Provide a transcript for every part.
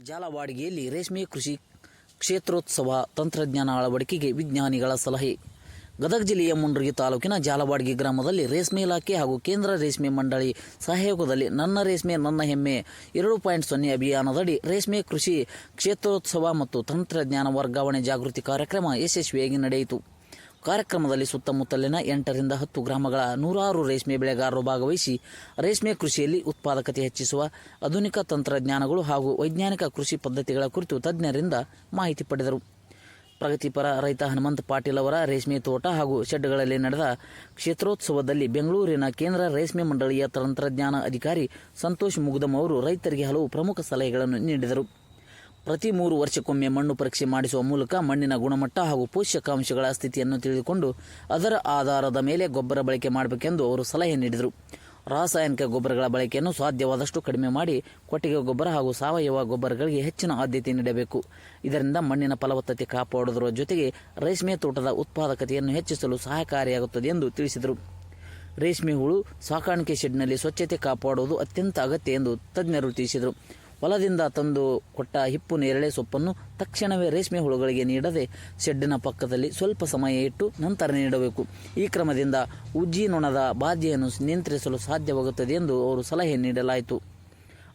ಜಾಲವಾಡಿಗೆಯಲ್ಲಿ ರೇಷ್ಮೆ ಕೃಷಿ ಕ್ಷೇತ್ರೋತ್ಸವ ತಂತ್ರಜ್ಞಾನ ಅಳವಡಿಕೆಗೆ ವಿಜ್ಞಾನಿಗಳ ಸಲಹೆ. ಗದಗ ಜಿಲ್ಲೆಯ ಮುಂಡ್ರಗಿ ತಾಲೂಕಿನ ಜಾಲವಾಡಿಗೆ ಗ್ರಾಮದಲ್ಲಿ ರೇಷ್ಮೆ ಇಲಾಖೆ ಹಾಗೂ ಕೇಂದ್ರ ರೇಷ್ಮೆ ಮಂಡಳಿ ಸಹಯೋಗದಲ್ಲಿ ನನ್ನ ರೇಷ್ಮೆ ನನ್ನ ಹೆಮ್ಮೆ 2.0 ಅಭಿಯಾನದಡಿ ರೇಷ್ಮೆ ಕೃಷಿ ಕ್ಷೇತ್ರೋತ್ಸವ ಮತ್ತು ತಂತ್ರಜ್ಞಾನ ವರ್ಗಾವಣೆ ಜಾಗೃತಿ ಕಾರ್ಯಕ್ರಮ ಯಶಸ್ವಿಯಾಗಿ ನಡೆಯಿತು. ಕಾರ್ಯಕ್ರಮದಲ್ಲಿ ಸುತ್ತಮುತ್ತಲಿನ 8 ರಿಂದ 10 ಗ್ರಾಮಗಳ 100 ರೇಷ್ಮೆ ಬೆಳೆಗಾರರು ಭಾಗವಹಿಸಿ ರೇಷ್ಮೆ ಕೃಷಿಯಲ್ಲಿ ಉತ್ಪಾದಕತೆ ಹೆಚ್ಚಿಸುವ ಆಧುನಿಕ ತಂತ್ರಜ್ಞಾನಗಳು ಹಾಗೂ ವೈಜ್ಞಾನಿಕ ಕೃಷಿ ಪದ್ಧತಿಗಳ ಕುರಿತು ತಜ್ಞರಿಂದ ಮಾಹಿತಿ ಪಡೆದರು. ಪ್ರಗತಿಪರ ರೈತ ಹನುಮಂತ ಪಾಟೀಲ್ ಅವರ ರೇಷ್ಮೆ ತೋಟ ಹಾಗೂ ಶೆಡ್ಗಳಲ್ಲಿ ನಡೆದ ಕ್ಷೇತ್ರೋತ್ಸವದಲ್ಲಿ ಬೆಂಗಳೂರಿನ ಕೇಂದ್ರ ರೇಷ್ಮೆ ಮಂಡಳಿಯ ತಂತ್ರಜ್ಞಾನ ಅಧಿಕಾರಿ ಸಂತೋಷ್ ಮುಗ್ದಮ್ ಅವರು ರೈತರಿಗೆ ಹಲವು ಪ್ರಮುಖ ಸಲಹೆಗಳನ್ನು ನೀಡಿದರು. ಪ್ರತಿ 3 ವರ್ಷಕ್ಕೊಮ್ಮೆ ಮಣ್ಣು ಪರೀಕ್ಷೆ ಮಾಡಿಸುವ ಮೂಲಕ ಮಣ್ಣಿನ ಗುಣಮಟ್ಟ ಹಾಗೂ ಪೋಷಕಾಂಶಗಳ ಸ್ಥಿತಿಯನ್ನು ತಿಳಿದುಕೊಂಡು ಅದರ ಆಧಾರದ ಮೇಲೆ ಗೊಬ್ಬರ ಬಳಕೆ ಮಾಡಬೇಕೆಂದು ಅವರು ಸಲಹೆ ನೀಡಿದರು. ರಾಸಾಯನಿಕ ಗೊಬ್ಬರಗಳ ಬಳಕೆಯನ್ನು ಸಾಧ್ಯವಾದಷ್ಟು ಕಡಿಮೆ ಮಾಡಿ ಕೊಟ್ಟಿಗೆ ಗೊಬ್ಬರ ಹಾಗೂ ಸಾವಯವ ಗೊಬ್ಬರಗಳಿಗೆ ಹೆಚ್ಚಿನ ಆದ್ಯತೆ ನೀಡಬೇಕು. ಇದರಿಂದ ಮಣ್ಣಿನ ಫಲವತ್ತತೆ ಕಾಪಾಡುವುದರ ಜೊತೆಗೆ ರೇಷ್ಮೆ ತೋಟದ ಉತ್ಪಾದಕತೆಯನ್ನು ಹೆಚ್ಚಿಸಲು ಸಹಕಾರಿಯಾಗುತ್ತದೆ ಎಂದು ತಿಳಿಸಿದರು. ರೇಷ್ಮೆ ಹುಳು ಸಾಕಾಣಿಕೆ ಶೆಡ್ನಲ್ಲಿ ಸ್ವಚ್ಛತೆ ಕಾಪಾಡುವುದು ಅತ್ಯಂತ ಅಗತ್ಯ ಎಂದು ತಜ್ಞರು ತಿಳಿಸಿದರು. ಹೊಲದಿಂದ ತಂದು ಕೊಟ್ಟ ಹಿಪ್ಪು ನೇರಳೆ ಸೊಪ್ಪನ್ನು ತಕ್ಷಣವೇ ರೇಷ್ಮೆ ಹುಳುಗಳಿಗೆ ನೀಡದೆ ಶೆಡ್ಡಿನ ಪಕ್ಕದಲ್ಲಿ ಸ್ವಲ್ಪ ಸಮಯ ಇಟ್ಟು ನಂತರ ನೀಡಬೇಕು. ಈ ಕ್ರಮದಿಂದ ಉಜ್ಜಿ ನೊಣದ ಬಾಧೆಯನ್ನು ನಿಯಂತ್ರಿಸಲು ಸಾಧ್ಯವಾಗುತ್ತದೆ ಎಂದು ಅವರು ಸಲಹೆ ನೀಡಲಾಯಿತು.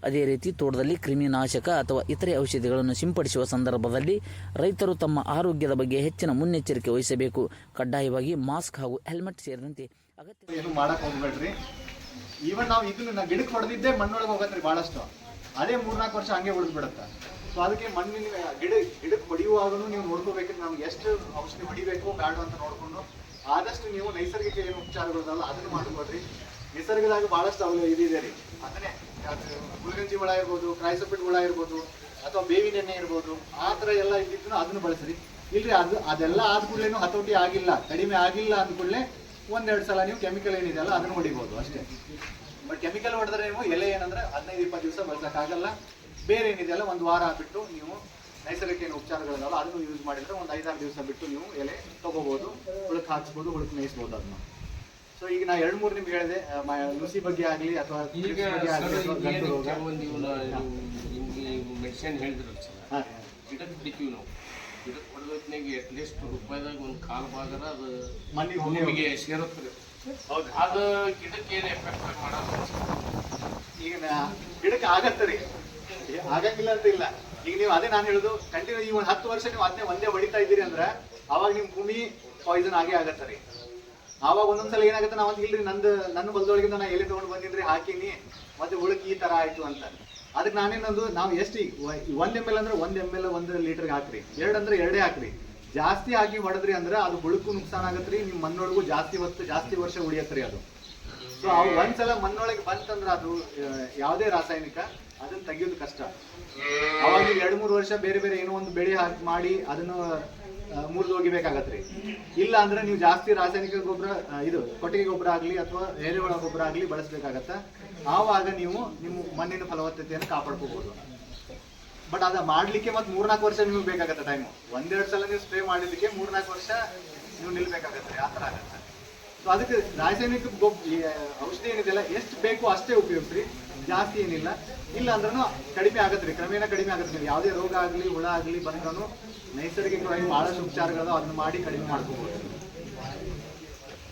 ಅದೇ ರೀತಿ ತೋಟದಲ್ಲಿ ಕ್ರಿಮಿನಾಶಕ ಅಥವಾ ಇತರೆ ಔಷಧಿಗಳನ್ನು ಸಿಂಪಡಿಸುವ ಸಂದರ್ಭದಲ್ಲಿ ರೈತರು ತಮ್ಮ ಆರೋಗ್ಯದ ಬಗ್ಗೆ ಹೆಚ್ಚಿನ ಮುನ್ನೆಚ್ಚರಿಕೆ ವಹಿಸಬೇಕು. ಕಡ್ಡಾಯವಾಗಿ ಮಾಸ್ಕ್ ಹಾಗೂ ಹೆಲ್ಮೆಟ್ ಸೇರಿದಂತೆ ಅಗತ್ಯ ಏನು ಮಾಡಕ್ ಹೋಗ್ಬೇಡ್ರಿ. ಈವನ್ ನಾವು ಇದನ್ನ ಗಿಡಕ್ಕೆ ಹೊಡೆದಿದ್ದೇ ಮಣ್ಣೊಳಗೆ ಹೋಗತ್ರಿ ಭಾಳಷ್ಟು. ಅದೇ 3-4 ವರ್ಷ ಹಂಗೆ ಉಳಿದ್ಬಿಡುತ್ತೆ. ಸೊ ಅದಕ್ಕೆ ಮಣ್ಣಿನ ಗಿಡಕ್ಕೆ ಹೊಡೆಯುವಾಗಲೂ ನೀವು ನೋಡ್ಕೋಬೇಕಿದ್ರೆ ನಮ್ಗೆ ಎಷ್ಟು ಔಷಧಿ ಹೊಡಿಬೇಕು ಬೇಡ ಅಂತ ನೋಡ್ಕೊಂಡು ಆದಷ್ಟು ನೀವು ನೈಸರ್ಗಿಕ ಏನು ಉಪಚಾರಗಳಲ್ಲ ಅದನ್ನು ಮಾಡ್ಕೊಡ್ರಿ. ನಿಸರ್ಗದಾಗ ಭಾಳಷ್ಟು ಇದಿದೆ ರೀ. ಅದನ್ನೇ ಗುಲ್ಗಂಜಿ ಹುಳ ಇರ್ಬೋದು, ಕ್ರೈಸೋಪಿಡ್ ಹುಳ ಇರ್ಬೋದು, ಅಥವಾ ಬೇವಿನ ಎಣ್ಣೆ ಇರ್ಬೋದು, ಆ ಥರ ಎಲ್ಲ ಇದ್ದಿದ್ದು ಅದನ್ನು ಬಳಸ್ರಿ. ಇಲ್ರಿ ಅದೆಲ್ಲ ಆದ ಕೂಡಲೇನು ಹತೋಟಿ ಆಗಿಲ್ಲ, ಕಡಿಮೆ ಆಗಿಲ್ಲ ಅಂದ್ಕೂಡಲೇ 1-2 ಸಲ ನೀವು ಕೆಮಿಕಲ್ ಏನಿದೆಯಲ್ಲ ಅದನ್ನು ಹೊಡಿಬೋದು ಅಷ್ಟೇ. ಬಟ್ ಕೆಮಿಕಲ್ ಹೊಡೆದ್ರೆ ನೀವು ಎಲೆ ಏನಂದ್ರೆ 15-20 ದಿವಸ ಬಳಸೋಕ್ಕಾಗಲ್ಲ. ಬೇರೆ ಏನಿದೆಯಲ್ಲ 1 ವಾರ ಬಿಟ್ಟು ನೀವು ನೈಸರ್ಗಿಕ ಏನು ಉಪಚಾರಗಳಿದಾವಲ್ಲ ಅದನ್ನು ಯೂಸ್ ಮಾಡಿದ್ರೆ 1-5-6 ದಿವಸ ಬಿಟ್ಟು ನೀವು ಎಲೆ ತಗೋಬಹುದು, ಹುಳಕ್ಕೆ ಹಾಕ್ಸ್ಬೋದು, ಹುಳಕ್ಕೆ ಮೇಯಿಸ್ಬೋದು ಅದನ್ನು. ಸೊ ಈಗ ನಾ 2-3 ನಿಮ್ಗೆ ಹೇಳಿದೆ, ನುಸಿ ಬಗ್ಗೆ ಆಗಲಿ ಅಥವಾ ಮೆಡಿಸಿನ್ ಹೇಳಿದ್ರಲ್ಲ ಸರ್, ಗಿಡಕ್ಕೆ ಬಿಡ್ತೀವಿ ನಾವು. ಗಿಡಕ್ಕೆ ಹೊಡೆದೊತ್ತಿನಾಗ ಅಟ್ಲೀಸ್ಟ್ ರೂಪಾಯಿದಾಗ ಒಂದು ಕಾಲು ಭಾಗರ ಅದು ಮಣ್ಣಿಗೆ ಸೇರುತ್ತದೆ. ಹೌದು, ಅದು ಗಿಡಕ್ಕೆ ಏನು ಎಫೆಕ್ಟ್ ಮಾಡೋದು ಈಗ ಗಿಡಕ್ಕೆ ಆಗತ್ತೆ ರೀ, ಆಗಂಗಿಲ್ಲ ಅಂತ ಇಲ್ಲ. ಈಗ ನೀವು ಅದೇ ನಾನು ಹೇಳುದು, ಕಂಟಿನ್ಯೂ ಈ 10 ವರ್ಷ ನೀವು ಅದನ್ನೇ ಒಂದೇ ಹೊಡಿತಾ ಇದ್ದೀರಿ ಅಂದ್ರೆ ಅವಾಗ ನಿಮ್ಮ ಭೂಮಿ ಪಾಯ್ಸನ್ ಆಗೇ ಆಗತ್ತೆ ರೀ. ಆವಾಗ ಒಂದೊಂದ್ಸಲ ಏನಾಗುತ್ತೆ, ನಾವು ಇಲ್ರಿ ನನ್ನ ಹೊಲದೊಳಗಿಂದ ನಾ ಎಲೆ ತೊಗೊಂಡು ಬಂದಿದ್ರಿ ಹಾಕಿನಿ ಮತ್ತೆ ಉಳಕ್ಕೆ ಈ ತರ ಆಯ್ತು ಅಂತ. ಅದಕ್ಕೆ ನಾನೇನಂದು ನಾವು ಎಷ್ಟು 1 ml ಅಂದ್ರೆ 1 ml 1 ಲೀಟರ್ಗೆ ಹಾಕ್ರಿ, 2 ಅಂದ್ರೆ 2 ಹಾಕ್ರಿ. ಜಾಸ್ತಿ ಹಾಕಿ ಹೊಡೆದ್ರಿ ಅಂದ್ರೆ ಅದು ಹುಳಕ್ಕೂ ನುಕ್ಸಾನ ಆಗತ್ರಿ, ನಿಮ್ಮ ಮಣ್ಣೊಳಗೂ ಜಾಸ್ತಿ ವರ್ಷ ಉಳಿಯತ್ರಿ ಅದು. ಸೊ ಅವು ಒಂದ್ಸಲ ಮಣ್ಣೊಳಗೆ ಬಂತಂದ್ರೆ ಅದು ಯಾವುದೇ ರಾಸಾಯನಿಕ ಅದನ್ನ ತೆಗಿಯೋದು ಕಷ್ಟ. ಅವಾಗ 2-3 ವರ್ಷ ಬೇರೆ ಏನೋ ಒಂದು ಬೆಳೆ ಮಾಡಿ ಅದನ್ನು ಮುರಿದು ಹೋಗಿಬೇಕಾಗತ್ರಿ. ಇಲ್ಲ ಅಂದ್ರೆ ನೀವು ಜಾಸ್ತಿ ರಾಸಾಯನಿಕ ಗೊಬ್ಬರ ಇದು ಕೊಟ್ಟಿಗೆ ಗೊಬ್ಬರ ಆಗಲಿ ಅಥವಾ ಎರೆಹುಳ ಗೊಬ್ಬರ ಆಗಲಿ ಬಳಸಬೇಕಾಗತ್ತ. ಆವಾಗ ನೀವು ನಿಮ್ಮ ಮಣ್ಣಿನ ಫಲವತ್ತತೆಯನ್ನು ಕಾಪಾಡ್ಕೋಬಹುದು. ಬಟ್ ಅದ ಮಾಡ್ಲಿಕ್ಕೆ ಮತ್ತೆ 3-4 ವರ್ಷ ನಿಮ್ಗೆ ಬೇಕಾಗತ್ತೆ ಟೈಮು. 1-2 ಸಲ ನೀವು ಸ್ಪ್ರೇ ಮಾಡಿದಕ್ಕೆ 3-4 ವರ್ಷ ನೀವು ನಿಲ್ಬೇಕಾಗತ್ತೆ, ಆ ಥರ ಆಗತ್ತೆ. ಸೊ ಅದಕ್ಕೆ ರಾಸಾಯನಿಕ ಔಷಧಿ ಏನಿದೆಯಲ್ಲ ಎಷ್ಟು ಬೇಕು ಅಷ್ಟೇ ಉಪಯೋಗಿಸ್ರಿ, ಜಾಸ್ತಿ ಏನಿಲ್ಲ. ಇಲ್ಲ ಅಂದ್ರೂ ಕಡಿಮೆ ಆಗತ್ತೆ ರೀ, ಕ್ರಮೇಣ ಕಡಿಮೆ ಆಗತ್ತೆ. ನೀವು ಯಾವುದೇ ರೋಗ ಆಗಲಿ ಹುಳ ಆಗಲಿ ಬಂದ್ರೂ ನೈಸರ್ಗಿಕವಾಗಿ ಭಾಳಷ್ಟು ಉಪಚಾರಗಳು ಅದನ್ನ ಮಾಡಿ ಕಡಿಮೆ ಮಾಡ್ಕೋಬಹುದು.